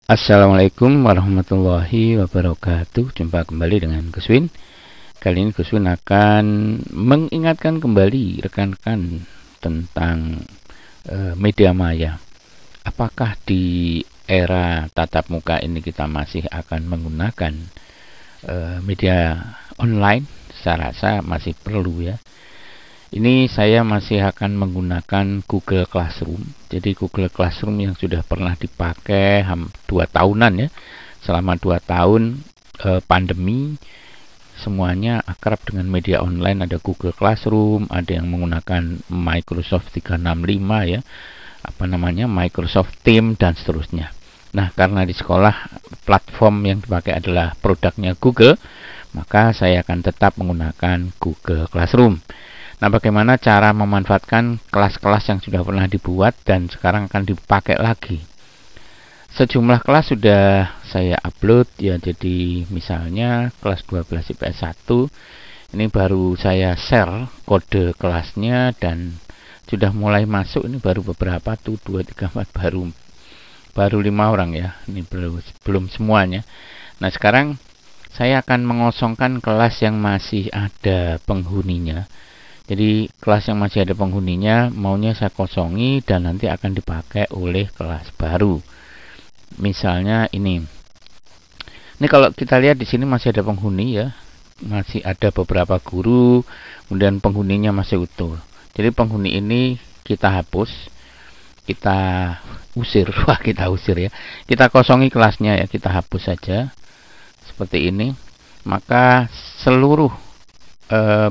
Assalamualaikum warahmatullahi wabarakatuh. Jumpa kembali dengan Guswin. Kali ini Guswin akan mengingatkan kembali rekan-rekan tentang media maya. Apakah di era tatap muka ini kita masih akan menggunakan media online? Saya rasa masih perlu ya. Ini saya masih akan menggunakan Google Classroom. Jadi Google Classroom yang sudah pernah dipakai 2 tahunan ya. Selama 2 tahun pandemi, semuanya akrab dengan media online. Ada Google Classroom, ada yang menggunakan Microsoft 365 ya. Microsoft Teams dan seterusnya. Nah, karena di sekolah platform yang dipakai adalah produknya Google, maka saya akan tetap menggunakan Google Classroom. Nah, bagaimana cara memanfaatkan kelas-kelas yang sudah pernah dibuat dan sekarang akan dipakai lagi? Sejumlah kelas sudah saya upload ya, jadi misalnya kelas 12 IPS 1 ini baru saya share kode kelasnya dan sudah mulai masuk. Ini baru beberapa tuh, 2, 3, 4, baru 5 orang ya. Ini belum semuanya. Nah, sekarang saya akan mengosongkan kelas yang masih ada penghuninya. Jadi kelas yang masih ada penghuninya maunya saya kosongi dan nanti akan dipakai oleh kelas baru. Misalnya ini. Ini kalau kita lihat di sini masih ada penghuni ya. Masih ada beberapa guru, kemudian penghuninya masih utuh. Jadi penghuni ini kita hapus, kita usir. Wah, kita usir ya. Kita kosongi kelasnya ya, kita hapus saja. Seperti ini. Maka seluruh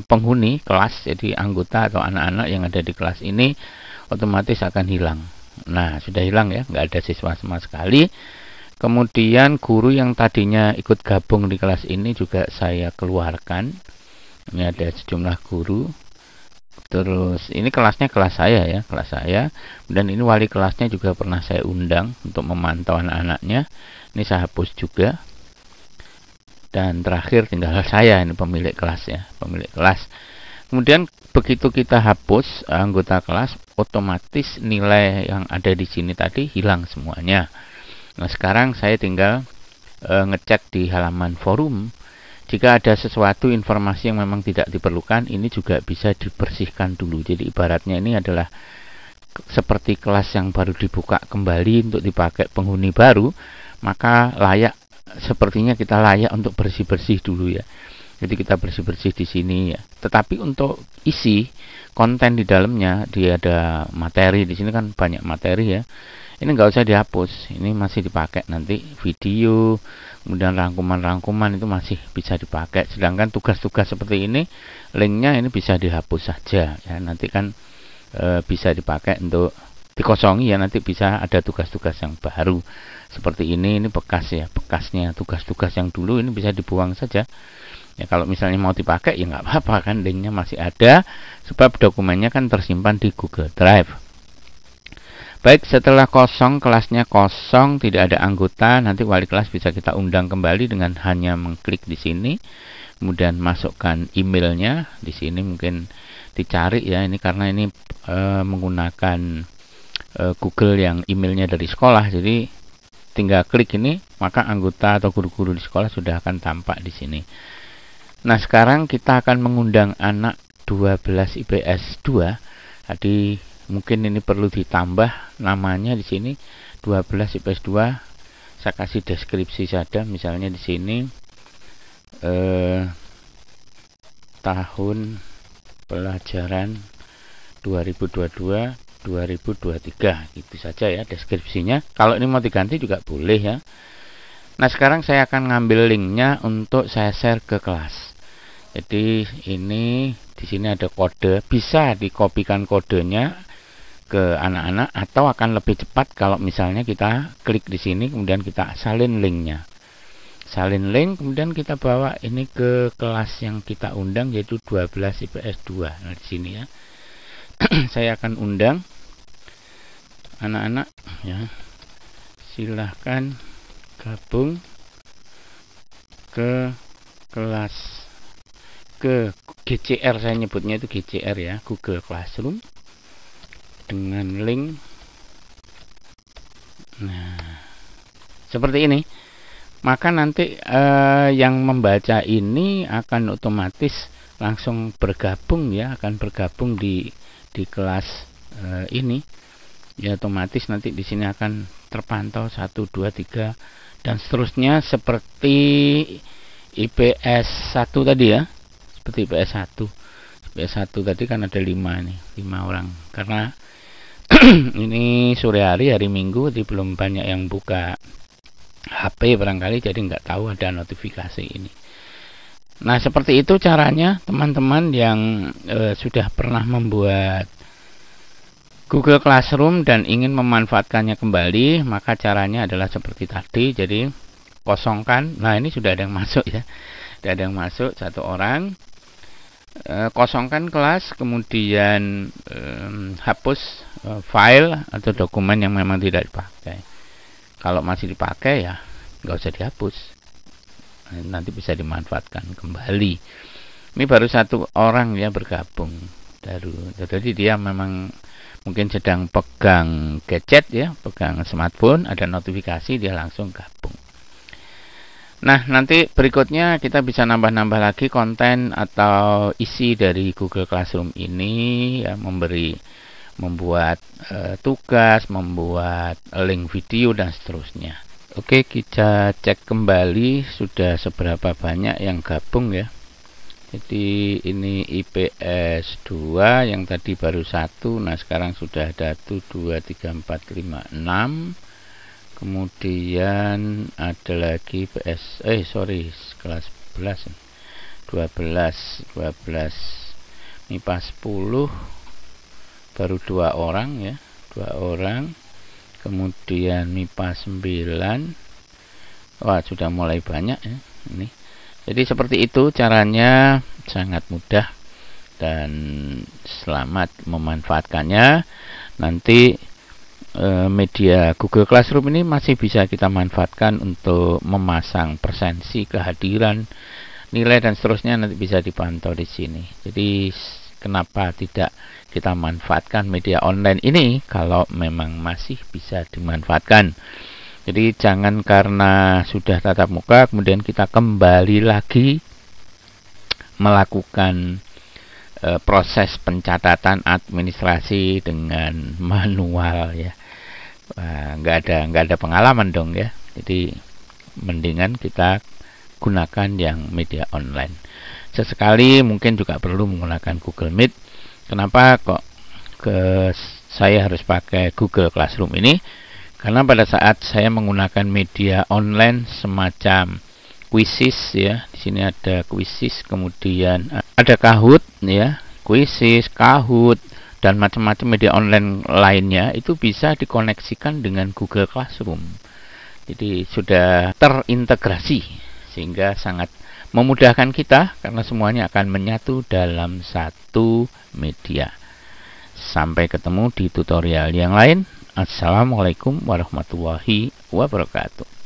penghuni kelas, jadi anggota atau anak-anak yang ada di kelas ini otomatis akan hilang. Nah, sudah hilang ya, nggak ada siswa sama sekali. Kemudian guru yang tadinya ikut gabung di kelas ini juga saya keluarkan. Ini ada sejumlah guru. Terus ini kelasnya kelas saya ya, kelas saya. Dan ini wali kelasnya juga pernah saya undang untuk memantau anak-anaknya. Ini saya hapus juga. Dan terakhir tinggal saya, ini pemilik kelas ya, pemilik kelas. Kemudian begitu kita hapus anggota kelas, otomatis nilai yang ada di sini tadi hilang semuanya. Nah, sekarang saya tinggal ngecek di halaman forum. Jika ada sesuatu informasi yang memang tidak diperlukan, ini juga bisa dibersihkan dulu. Jadi ibaratnya ini adalah seperti kelas yang baru dibuka kembali untuk dipakai penghuni baru, maka sepertinya kita layak untuk bersih-bersih dulu ya. Jadi kita bersih-bersih di sini ya. Tetapi untuk isi konten di dalamnya, dia ada materi di sini kan, banyak materi ya. Ini nggak usah dihapus, ini masih dipakai nanti video, kemudian rangkuman-rangkuman itu masih bisa dipakai. Sedangkan tugas-tugas seperti ini, linknya ini bisa dihapus saja ya. Nanti kan bisa dipakai untuk dikosongi ya, nanti bisa ada tugas-tugas yang baru. Seperti ini bekas ya, bekasnya tugas-tugas yang dulu ini bisa dibuang saja ya. Kalau misalnya mau dipakai ya nggak apa-apa kan, linknya masih ada sebab dokumennya kan tersimpan di Google Drive. Baik, setelah kosong, kelasnya kosong, tidak ada anggota, nanti wali kelas bisa kita undang kembali dengan hanya mengklik di sini, kemudian masukkan emailnya di sini, mungkin dicari ya, ini karena ini menggunakan Google yang emailnya dari sekolah, jadi tinggal klik ini, maka anggota atau guru-guru di sekolah sudah akan tampak di sini. Nah, sekarang kita akan mengundang anak 12 IPS 2. Jadi mungkin ini perlu ditambah namanya di sini 12 IPS 2. Saya kasih deskripsi saja, misalnya di sini tahun pelajaran 2022-2023 gitu saja ya deskripsinya. Kalau ini mau diganti juga boleh ya. Nah, sekarang saya akan ngambil linknya untuk saya share ke kelas. Jadi ini di sini ada kode, bisa dikopikan kodenya ke anak-anak atau akan lebih cepat kalau misalnya kita klik di sini kemudian kita salin linknya. Salin link, kemudian kita bawa ini ke kelas yang kita undang, yaitu 12 IPS 2. Nah, di sini ya. Saya akan undang anak-anak ya, silahkan gabung ke kelas, ke GCR, saya nyebutnya itu GCR ya, Google Classroom, dengan link. Nah, seperti ini. Maka nanti yang membaca ini akan otomatis langsung bergabung ya, akan bergabung di kelas ini. Ya otomatis nanti di sini akan terpantau 1, 2, 3 dan seterusnya seperti IPS 1 tadi ya. Seperti IPS 1. IPS 1 tadi kan ada 5 nih, 5 orang. Karena ini sore hari Minggu, jadi belum banyak yang buka HP barangkali, jadi nggak tahu ada notifikasi ini. Nah seperti itu caranya teman-teman yang sudah pernah membuat Google Classroom dan ingin memanfaatkannya kembali, maka caranya adalah seperti tadi. Jadi kosongkan. Nah ini sudah ada yang masuk ya, sudah ada yang masuk 1 orang. Kosongkan kelas, kemudian hapus file atau dokumen yang memang tidak dipakai. Kalau masih dipakai ya nggak usah dihapus, nanti bisa dimanfaatkan kembali. Ini baru 1 orang ya bergabung. Jadi dia memang mungkin sedang pegang gadget ya, pegang smartphone, ada notifikasi, dia langsung gabung. Nah nanti berikutnya kita bisa nambah-nambah lagi konten atau isi dari Google Classroom ini ya, membuat tugas, membuat link video dan seterusnya. Oke, kita cek kembali sudah seberapa banyak yang gabung ya. Jadi ini IPS 2 yang tadi baru 1. Nah sekarang sudah ada 1, 2, 3, 4, 5, 6. Kemudian ada lagi kelas 11 MIPA 10 baru 2 orang ya, 2 orang. Kemudian MIPA 9, wah sudah mulai banyak ya ini. Jadi seperti itu caranya, sangat mudah dan selamat memanfaatkannya. Nanti media Google Classroom ini masih bisa kita manfaatkan untuk memasang presensi, kehadiran, nilai dan seterusnya, nanti bisa dipantau di sini. Jadi kenapa tidak kita manfaatkan media online ini kalau memang masih bisa dimanfaatkan. Jadi jangan karena sudah tatap muka kemudian kita kembali lagi melakukan proses pencatatan administrasi dengan manual ya. Nggak ada pengalaman dong ya. Jadi mendingan kita gunakan yang media online. Sesekali mungkin juga perlu menggunakan Google Meet. Kenapa kok saya harus pakai Google Classroom ini? Karena pada saat saya menggunakan media online semacam Quizzes ya, di sini ada Quizzes, kemudian ada Kahoot ya, Quizzes, Kahoot dan macam-macam media online lainnya, itu bisa dikoneksikan dengan Google Classroom. Jadi sudah terintegrasi sehingga sangat memudahkan kita karena semuanya akan menyatu dalam satu media. Sampai ketemu di tutorial yang lain. Assalamualaikum warahmatullahi wabarakatuh.